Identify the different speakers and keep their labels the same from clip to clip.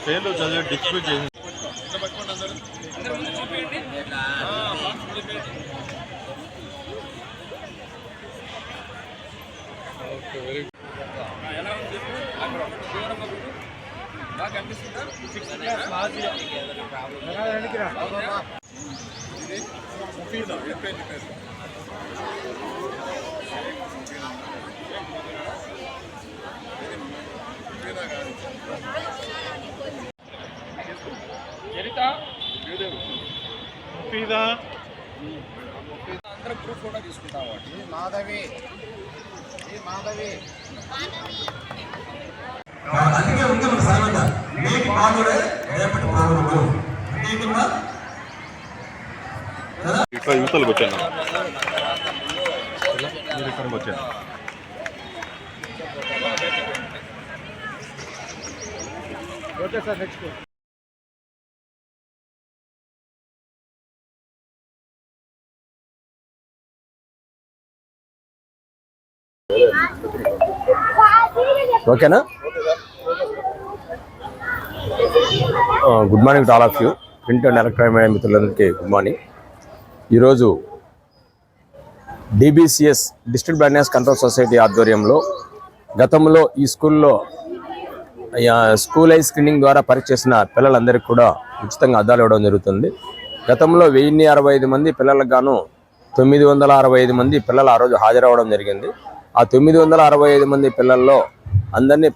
Speaker 1: పేర్లు చదివి డిస్ప్యూట్ చేసి
Speaker 2: అందరం గ్రూప్ ఫోటో తీసుకుంటాం. అందుకే ఉంది మన సామెత, నీటి బాధుడే రేపటి బాధుడు.
Speaker 1: ఇట్లా యువతలకు వచ్చాను, మీరు ఇక్కడికి వచ్చాను. ఓకే సార్, నెక్స్ట్
Speaker 3: ఓకేనా? Good morning to all of you. Print and electronic media మిత్రులందరికీ గుడ్ మార్నింగ్. ఈరోజు డిబిసిఎస్ డిస్ట్రిక్ట్ బ్లైండ్నెస్ కంట్రోల్ సొసైటీ ఆధ్వర్యంలో గతంలో ఈ స్కూల్లో స్కూల్ ఐ స్క్రీనింగ్ ద్వారా పరీక్ష చేసిన పిల్లలందరికీ కూడా ఉచితంగా అద్దాలు ఇవ్వడం జరుగుతుంది. గతంలో 1065 మంది పిల్లలకు గాను 965 మంది పిల్లలు ఆ రోజు హాజరవ్వడం జరిగింది. ఆ 965 మంది పిల్లల్లో అందరినీ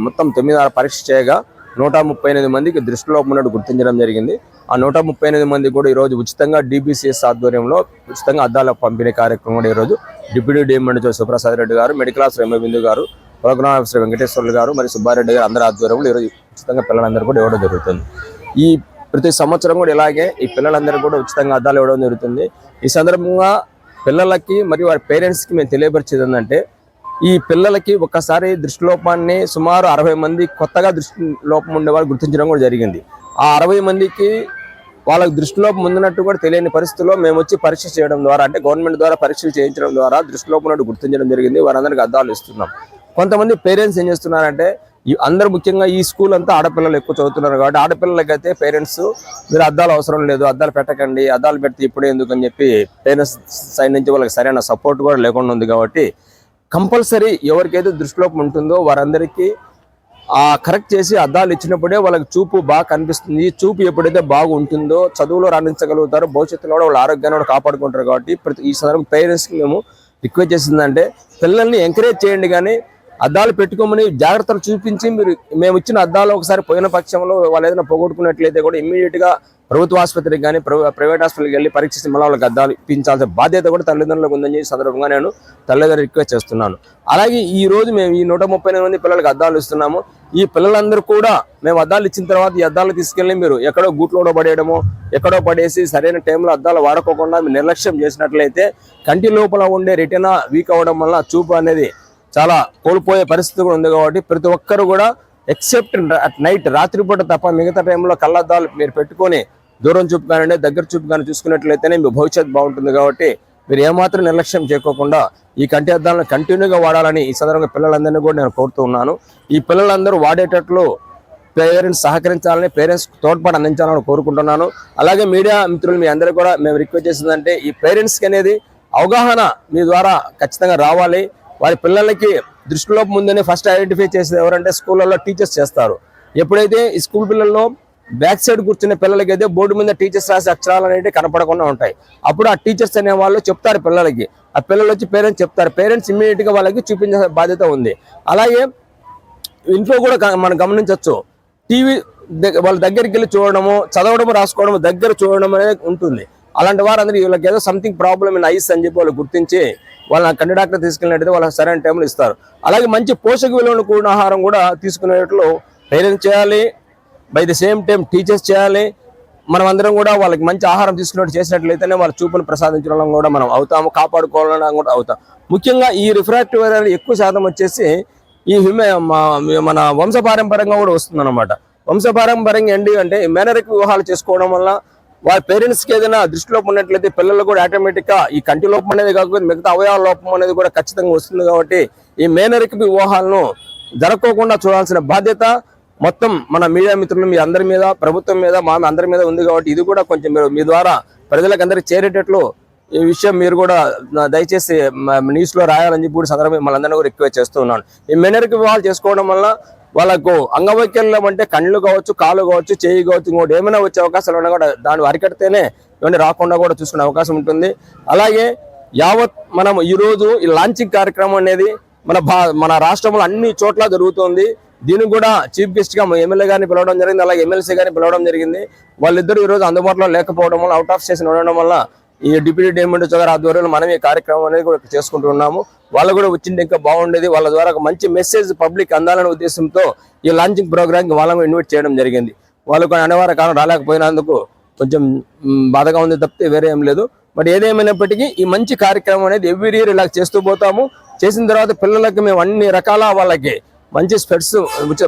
Speaker 3: మొత్తం 9 పరీక్ష చేయగా 138 మందికి దృష్టిలోపం ఉన్నట్టు గుర్తించడం జరిగింది. ఆ 138 మంది కూడా ఈరోజు ఉచితంగా డిబిసిఎస్ ఆధ్వర్యంలో ఉచితంగా అద్దాల పంపిణీ కార్యక్రమం కూడా ఈరోజు డిప్యూటీ డిఎం సుప్రసాద్ రెడ్డి గారు, మెడికల్ ఆఫీసర్ ఎంబిందు గారు, ప్రోగ్రామ్ ఆఫీసర్ వెంకటేశ్వర్లు గారు మరియు సుబ్బారెడ్డి గారు అందరి ఆధ్వర్యంలో ఈరోజు ఉచితంగా పిల్లలందరూ కూడా ఇవ్వడం జరుగుతుంది. ఈ ప్రతి సంవత్సరం కూడా ఇలాగే ఈ పిల్లలందరూ కూడా ఉచితంగా అద్దాలు ఇవ్వడం జరుగుతుంది. ఈ సందర్భంగా పిల్లలకి మరియు వారి పేరెంట్స్కి మేము తెలియపరిచేది ఏంటంటే, ఈ పిల్లలకి ఒక్కసారి దృష్టిలోపాన్ని సుమారు 60 మంది కొత్తగా దృష్టిలోపం ఉండేవాళ్ళు గుర్తించడం కూడా జరిగింది. ఆ 60 మందికి వాళ్ళకి దృష్టిలోపం ఉందినట్టు కూడా తెలియని పరిస్థితుల్లో మేము వచ్చి పరీక్ష చేయడం ద్వారా, అంటే గవర్నమెంట్ ద్వారా పరీక్షలు చేయించడం ద్వారా దృష్టిలోపం ఉన్నట్టు గుర్తించడం జరిగింది. వారందరికీ అద్దాలు ఇస్తున్నాం. కొంతమంది పేరెంట్స్ ఏం చేస్తున్నారంటే, అందరూ ముఖ్యంగా ఈ స్కూల్ అంతా ఆడపిల్లలు ఎక్కువ చదువుతున్నారు కాబట్టి ఆడపిల్లలకైతే పేరెంట్స్ మీరు అద్దాలు అవసరం లేదు, అద్దాలు పెట్టకండి, అద్దాలు పెడితే ఇప్పుడే ఎందుకు అని చెప్పి పేరెంట్స్ సైడ్ నుంచి వాళ్ళకి సరైన సపోర్ట్ కూడా లేకుండా ఉంది. కాబట్టి కంపల్సరీ ఎవరికైతే దృష్టిలోపం ఉంటుందో వారందరికీ కరెక్ట్ చేసి అద్దాలు ఇచ్చినప్పుడే వాళ్ళకి చూపు బాగా కనిపిస్తుంది. చూపు ఎప్పుడైతే బాగా ఉంటుందో చదువులో రాణించగలుగుతారో, భవిష్యత్తులో కూడా వాళ్ళ ఆరోగ్యాన్ని కూడా కాపాడుకుంటారు. కాబట్టి ఈ సందర్భంగా పేరెంట్స్కి మేము రిక్వెస్ట్ చేసిందంటే, పిల్లల్ని ఎంకరేజ్ చేయండి, కానీ అద్దాలు పెట్టుకోమని జాగ్రత్తలు చూపించి మేము ఇచ్చిన అద్దాలు ఒకసారి పోయిన పక్షంలో వాళ్ళు ఏదైనా పోగొట్టుకున్నట్లయితే కూడా ఇమ్మీడియట్గా ప్రభుత్వ ఆసుపత్రికి కానీ ప్రైవేట్ హాస్పిటల్కి వెళ్ళి పరీక్షించి మళ్ళీ వాళ్ళకి అద్దాలు ఇప్పించాల్సిన బాధ్యత కూడా తల్లిదండ్రులకు ఉందని సందర్భంగా నేను తల్లిదండ్రులు రిక్వెస్ట్ చేస్తున్నాను. అలాగే ఈ రోజు మేము ఈ 138 మంది పిల్లలకి అద్దాలు ఇస్తున్నాము. ఈ పిల్లలందరూ కూడా మేము అద్దాలు ఇచ్చిన తర్వాత ఈ అద్దాలు తీసుకెళ్ళి మీరు ఎక్కడో గూట్లో పడేయడము, ఎక్కడో పడేసి సరైన టైంలో అద్దాలు వాడుకోకుండా మీరు నిర్లక్ష్యం చేసినట్లయితే కంటి లోపల ఉండే రెటినా వీక్ అవ్వడం వల్ల చూపు అనేది చాలా కోల్పోయే పరిస్థితి కూడా ఉంది. కాబట్టి ప్రతి ఒక్కరు కూడా ఎక్సెప్ట్ నైట్ రాత్రిపూట తప్ప మిగతా టైంలో కళ్ళద్దాలు మీరు పెట్టుకొని దూరం చూపు కానీ దగ్గర చూపు కానీ చూసుకున్నట్లయితేనే మీ భవిష్యత్తు బాగుంటుంది. కాబట్టి మీరు ఏమాత్రం నిర్లక్ష్యం చేయకోకుండా ఈ కంటి అద్దాలను కంటిన్యూగా వాడాలని ఈ సందర్భంగా పిల్లలందరినీ కూడా నేను కోరుతూ ఉన్నాను. ఈ పిల్లలందరూ వాడేటట్లు పేరెంట్స్ సహకరించాలని, పేరెంట్స్ తోడ్పాటు అందించాలని కోరుకుంటున్నాను. అలాగే మీడియా మిత్రులు మీ అందరూ కూడా మేము రిక్వెస్ట్ చేసిందంటే, ఈ పేరెంట్స్కి అనేది అవగాహన మీ ద్వారా ఖచ్చితంగా రావాలి. వారి పిల్లలకి దృష్టిలోపం ఉందని ఫస్ట్ ఐడెంటిఫై చేసేది ఎవరంటే స్కూళ్ళల్లో టీచర్స్ చేస్తారు. ఎప్పుడైతే ఈ స్కూల్ పిల్లల్లో బ్యాక్ సైడ్ కూర్చునే పిల్లలకి అయితే బోర్డు మీద టీచర్స్ రాసే అక్షరాలు అనేవి కనపడకుండా ఉంటాయి. అప్పుడు ఆ టీచర్స్ అనే వాళ్ళు చెప్తారు పిల్లలకి, ఆ పిల్లలు వచ్చి పేరెంట్స్ చెప్తారు. పేరెంట్స్ ఇమ్మీడియట్గా వాళ్ళకి చూపించే బాధ్యత ఉంది. అలాగే ఇంట్లో కూడా మనం గమనించవచ్చు, టీవీ వాళ్ళ దగ్గరికి వెళ్ళి చూడడము, చదవడము, రాసుకోవడము, దగ్గర చూడడం అనేది ఉంటుంది. అలాంటి వారందరూ వీళ్ళకి ఏదో సంథింగ్ ప్రాబ్లమ్ ఇన్ ఐస్ అని చెప్పి వాళ్ళు గుర్తించి వాళ్ళని కంటి డాక్టర్ తీసుకెళ్ళినట్టయితే వాళ్ళకి సరైన టైంలో ఇస్తారు. అలాగే మంచి పోషక విలువలను కూడిన ఆహారం కూడా తీసుకునేట్లు పేరెంట్స్ చేయాలి, by the same time teachers చేయాలి. మనం అందరం కూడా వాళ్ళకి మంచి ఆహారం తీసుకున్నట్టు చేసినట్లయితేనే వాళ్ళ చూపును ప్రసాదించడం కూడా మనం అవుతాము, కాపాడుకోవాలని కూడా అవుతాం. ముఖ్యంగా ఈ రిఫ్రాక్టివ్ ఎర్రర్ ఎక్కువ శాతం వచ్చేసి మన వంశపారంపర్యంగా కూడా వస్తుందన్నమాట. వంశపారంపర్యంగా ఏంటి అంటే మేనరిక వివాహాలు చేసుకోవడం వల్ల వాళ్ళ పేరెంట్స్కి ఏదైనా దృష్టిలోపం ఉన్నట్లయితే పిల్లలు కూడా ఆటోమేటిక్గా ఈ కంటి లోపం అనేది కాకపోతే మిగతా అవయవాల లోపం అనేది కూడా ఖచ్చితంగా వస్తుంది. కాబట్టి ఈ మేనరిక వివాహాలను జరగకోకుండా చూడాల్సిన బాధ్యత మొత్తం మన మీడియా మిత్రులు మీ అందరి మీద, ప్రభుత్వం మీద, మా అందరి మీద ఉంది. కాబట్టి ఇది కూడా కొంచెం మీరు మీ ద్వారా ప్రజలకు అందరికి చేరేటట్లు ఈ విషయం మీరు కూడా దయచేసి న్యూస్లో రాయాలని చెప్పి కూడా సందర్భం మనందరినీ కూడా రిక్వెస్ట్ చేస్తూ ఉన్నాను. ఈ మేనరిక వివాహాలు చేసుకోవడం వల్ల వాళ్ళకు అంగవైకల్యం అంటే కళ్ళు కావచ్చు, కాళ్ళు కావచ్చు, చేయి కావచ్చు, ఇంకోటి ఏమైనా వచ్చే అవకాశాలు ఉన్నా కూడా దాన్ని అరికడితేనే ఇవన్నీ రాకుండా కూడా చూసుకునే అవకాశం ఉంటుంది. అలాగే యావత్ మనం ఈరోజు ఈ లాంచింగ్ కార్యక్రమం అనేది మన రాష్ట్రంలో అన్ని చోట్ల జరుగుతుంది. దీనికి కూడా చీఫ్ గెస్ట్ గా ఎమ్మెల్యే గారిని పిలవడం జరిగింది, అలాగే ఎమ్మెల్సీ గారిని పిలవడం జరిగింది. వాళ్ళిద్దరూ ఈరోజు అందుబాటులో లేకపోవడం వల్ల, అవుట్ ఆఫ్ స్టేషన్ ఉండడం వల్ల ఈ డిప్యూటీ డిఎంఎండ్ గారి ఆధ్వర్యంలో మనం ఈ కార్యక్రమం అనేది కూడా చేసుకుంటూ ఉన్నాము. వాళ్ళు కూడా వచ్చింటే ఇంకా బాగుండేది. వాళ్ళ ద్వారా ఒక మంచి మెసేజ్ పబ్లిక్ అందాలనే ఉద్దేశంతో ఈ లాంచింగ్ ప్రోగ్రామ్కి వాళ్ళని ఇన్వైట్ చేయడం జరిగింది. వాళ్ళు కొన్ని అనివార్య కారణం రాలేకపోయినందుకు కొంచెం బాధగా ఉంది తప్పితే వేరే ఏం లేదు. బట్ ఏదేమైనప్పటికీ ఈ మంచి కార్యక్రమం అనేది ఎవ్రీ ఇయర్ ఇలా చేస్తూ పోతాము. చేసిన తర్వాత పిల్లలకి మేము అన్ని రకాల వాళ్ళకి మంచి స్పెట్స్,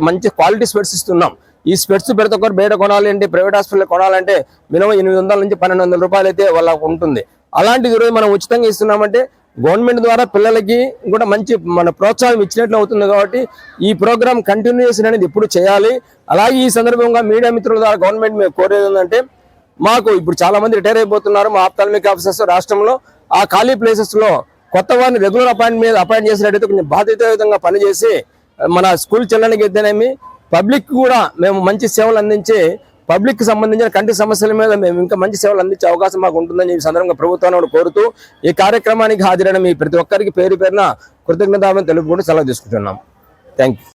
Speaker 3: మంచి క్వాలిటీ స్పెట్స్ ఇస్తున్నాం. ఈ స్పెట్స్ ప్రతి ఒక్కరు బయట కొనాలి అంటే, ప్రైవేట్ హాస్పిటల్ కొనాలంటే మినిమం 800 నుంచి 1200 రూపాయలు అయితే వాళ్ళకు ఉంటుంది. అలాంటిది ఈరోజు మనం ఉచితంగా ఇస్తున్నామంటే గవర్నమెంట్ ద్వారా పిల్లలకి కూడా మంచి మన ప్రోత్సాహం ఇచ్చినట్లు అవుతుంది. కాబట్టి ఈ ప్రోగ్రామ్ కంటిన్యూషన్ అనేది ఎప్పుడు చేయాలి. అలాగే ఈ సందర్భంగా మీడియా మిత్రుల ద్వారా గవర్నమెంట్ మేము కోరేది ఏంటంటే, మాకు ఇప్పుడు చాలా మంది రిటైర్ అయిపోతున్నారు మా ఆప్థాల్మిక్ ఆఫీసర్స్ రాష్ట్రంలో. ఆ ఖాళీ ప్లేసెస్ లో కొత్త వారిని రెగ్యులర్ అపాయింట్ చేసినట్టయితే కొంచెం బాధ్యతాయుతంగా పనిచేసి మన స్కూల్ చెల్లడానికి అయితేనేమి పబ్లిక్ కూడా మేము మంచి సేవలు అందించి పబ్లిక్ సంబంధించిన కంటి సమస్యల మీద మేము ఇంకా మంచి సేవలు అందించే అవకాశం మాకు ఉంటుందని ఈ సందర్భంగా ప్రభుత్వాన్ని కోరుతూ ఈ కార్యక్రమానికి హాజరైన మీ ప్రతి ఒక్కరికి పేరు పేరున కృతజ్ఞతలు తెలుపుకుంటూ సెలవు తీసుకుంటున్నాం. Thank you.